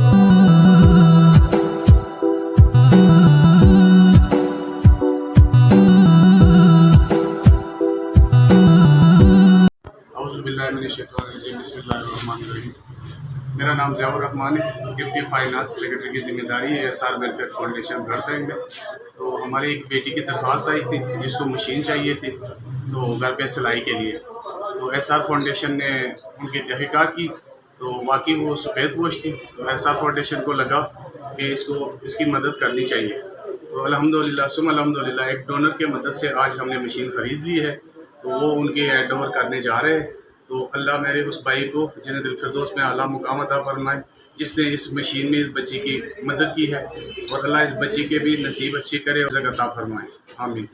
اعوذ باللہ من الشیطان الرجیم، بسم اللہ الرحمن الرحیم۔ میرا نام ضیاء الرحمن ہے، ڈپٹی فائنانس سیکرٹری کی ذمہ داری ہے S R welfare foundation blood میں۔ تو ہماری ایک بیٹی کی درخواست آئی تھی جس کو مشین چاہیے تھی تو گھر پہ سلائی کے لیے، تو ایس آر فاؤنڈیشن نے ان کی تحقیقات کی تو واقعی وہ سفید پوش تھی، تو ایس آر فاؤنڈیشن کو لگا کہ اس کی مدد کرنی چاہیے۔ تو الحمدللہ ثم الحمدللہ ایک ڈونر کے مدد سے آج ہم نے مشین خرید لی ہے، تو وہ ان کے ہینڈ اوور کرنے جا رہے ہیں۔ تو اللہ میرے اس بھائی کو جنت الفردوس میں اعلیٰ مقام عطا فرمائے جس نے اس مشین میں اس بچی کی مدد کی ہے، اور اللہ اس بچی کے بھی نصیب اچھی کرے اور رزق عطا فرمائے، آمین۔